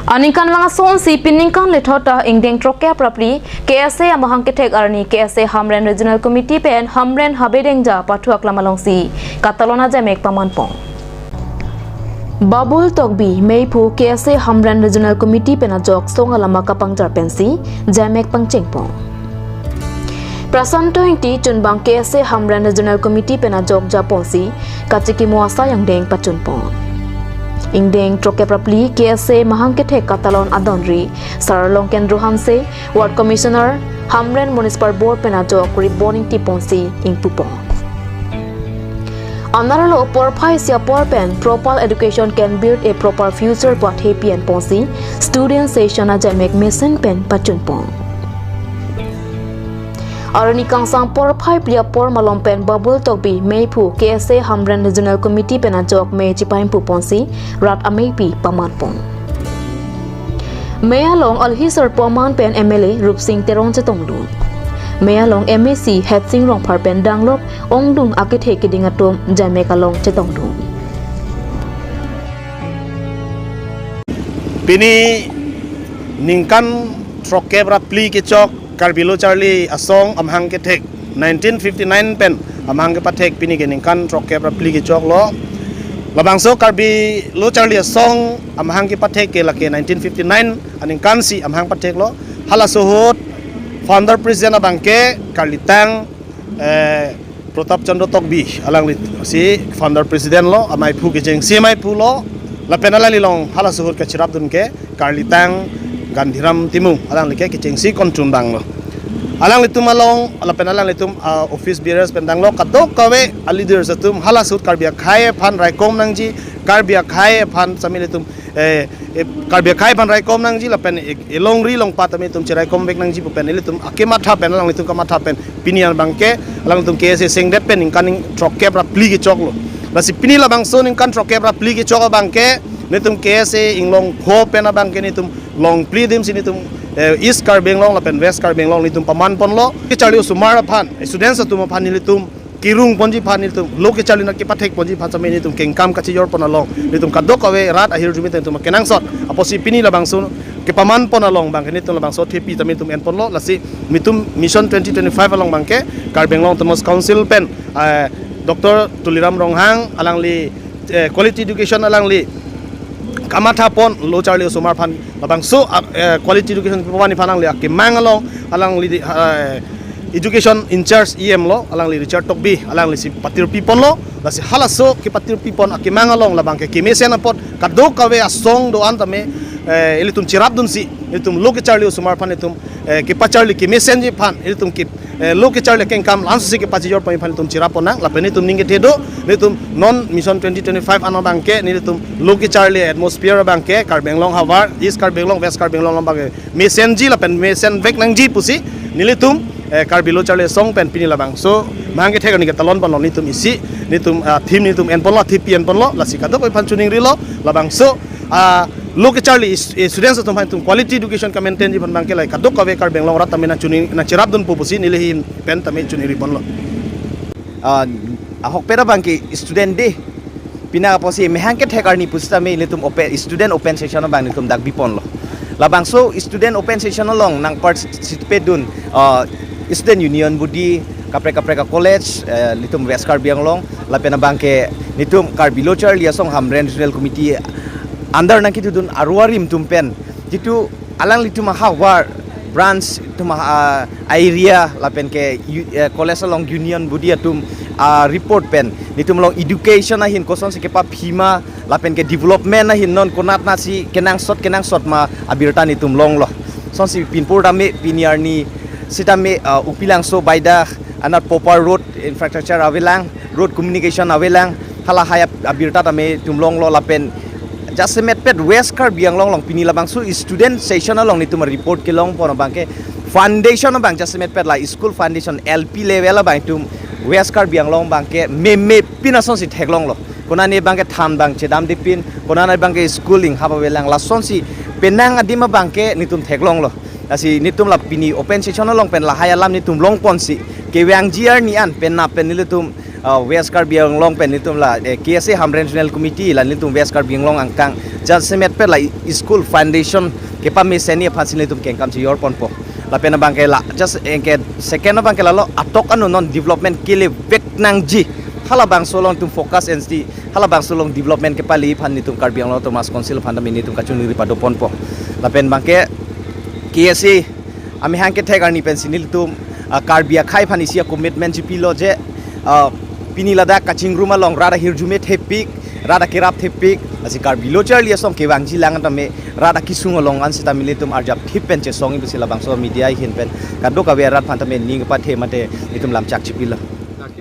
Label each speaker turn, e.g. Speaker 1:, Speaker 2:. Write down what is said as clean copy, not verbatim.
Speaker 1: Anikan mga son si piningkan lethota ingdeng trokya prapli KSA amahang ketek arni KSA Hamren Regional Committee pen Hamren habedengja patuak lamalongsi Katalona jamek pamanpong Babul Togbi Meipu KSA Hamren Regional Committee penajok songalama kapangjar pensi jamek pangcengpong Prasanto inti chunbang KSA Hamren Regional Committee penajok japonsi kachiki muasa yang deng pachunpong Ingdeng troke prapli KSA mahangkethek Katalon Adonri Saralong Kendro Hanse Ward Commissioner Hamren Municipal Board penajok riboning tiponsi ingpupong Anaralo opor phai sia porpen proper education can build a proper future but happy and ponsi student session aja make mission pen pachunpong Arani kangsang por phai plia por malompen Babul Togbi Meipu KSA Hamren Regional Committee penajok me chipaim puponsi rat amepi pamanpong Mealong alhisar poman pen MLA Rup Singh Terong chetongdun Mealong MAC Het Sing Rong phar pen danglok ongdung akithe kidingatom jamekalong chetongdun
Speaker 2: Pini ningkan trokebra pli kechok Karbilo Charlie asong amhang ketek 1959 pen amhang ke patek pini gening kan trokep rapli ke chok lo labangso Karbilo Charlie asong amhang ke patek ke lake 1959 aning kan si amhang patek lo hala sohot founder president abangke Karlitang Protap Chandra Togbi alang si founder president lo amai phu ke jeng si mai phu lo la penala lilong hala sohot ke chirap dun ke Karlitang Gandhiram Timu alang like kicing si kontrong dang lo alang litum along alapen alang litum office bearers pendang lo kadok kawe leaders atum hala sut karbia khai phan raikom nangji karbia khai phan sami litum karbia khai phan raikom nangji lapen elong ri long pat ami tum chirai kom bek nangji pen litum akema tha pen alang litum kama tha pen pinian bangke alang litum kese sengdet pen ingkaning trokke pra pli ki chok lo basi pini la bangso ingkan trokke pra pli ki chok bangke nitum kese inglong pho pen bangke nitum long pli dim sinitum East Karbeng long lapen West Karbeng long litum paman pon lo kicali sumara phan students atum phan litum kirung ponji phan litum lo kicali na kipathek ponji phan same litum kengkam kachi yor pon along litum kadok awe rat ahir jumit litum kenang sot aposi pini la bangsun ke paman pon along bang litum la bangso thepi tami litum en pon lo lasi mitum mission 2025 along bangke Karbeng long Thomas Council pen Dr. Tuliram Ronghang alang li quality education alang li Kamatha pon lo Charlie Sumar phan labang so quality education pawani phanang le ke mangalong alang li education in charge EM lo alang li Richard Togbi alang li si patir pipon lo la si halaso ke patir pipon ke mangalong labang ke mesen apot kadok kawe asong do antame elitum chirap dun si elitum lo ke Charlie Sumar phan elitum ke pa Charlie ke mesen ji phan elitum ke lo ke Charlie ken kam lansu si ke pa jor phan elitum chirap ponang la penitum ninge thedo elitum non mission 2025 ano bangke elitum lo ke Charlie atmosphere bangke Karbeng long hawar East Karbeng long West Karbeng long bangke mesen ji la pen mesen vek nang ji pusi nilitum Karbilo Charlie song pen pini labang so mangke thega ni ke talon pon nitum isi nitum thim nitum en pon lo thipi en pon lo la sikado poi phan chuning ri lo labang so lo ke Charlie students atum phan tum quality education ka maintain ji phan bangke lai kadok ka ve Karbeng long rat tamina chuning na chirap dun pu pusi nilehin pen tami chuning ri pon lo
Speaker 3: ahok pera bangke student de pina posi mehangke thekar ni pusta me litum open student open session bang nitum dak bipon lo labang so student open session long nang participate dun student union budi kapre ka college litum West Karbeng long lapena bangke nitum Karbilo Charlie asong Hamren Regional Committee under nang kitu dun arwarim tumpen jitu alang litum hawar branch tum area lapen ke college long union budi atum report pen nitum long education ahin koson se kepa phima lapen ke development ahin non konat nasi kenang sot ma abirta nitum long lo son si pinpur dame piniarni sitame upilang so baida anat popar road infrastructure avelang road communication avelang hala haya abirta tame tumlong lo lapen jasemet pet West Karbeng long pini labang so student session long nitum report ke long pon bangke foundation bang jasemet pet la school foundation LP level bang tum West Karbeng long bangke me pinason si theklong lo konani bangke tham bang chedam dipin konani bangke schooling haba welang la son si penang adima bangke nitum theklong lo asi nitum la pini open session long pen la haya lam nitum long pon si ke wang jiar ni an pen na pen nitum West Karbi Anglong pen nitum la KSA Ham Regional Committee la nitum West Karbi Anglong angkang Jalsemet pe la school foundation ke pa meseni phansin nitum kengkam chi yor ponpo la pena bangke la just engke second bangke la lo atok anu non development kile vek nang ji hala bang solong tum focus and the hala bang solong development ke pali phan nitum Karbi Anglong Thomas Council phan mi nitum kachuni ripado ponpo la pen bangke KSA ami hangke thegar ni pensinil tum Karbi khai phan isia commitment ji pilo je pini lada kaching ruma long rada hirjume thepik rada kirap thepik asi Karbi lo charli asom ke wangji langan tame rada kisung long an sita militum arjap thipen che songi bisila bangso media hin pen kadok awe rat phantame ning pa the mate itum lam chak chipila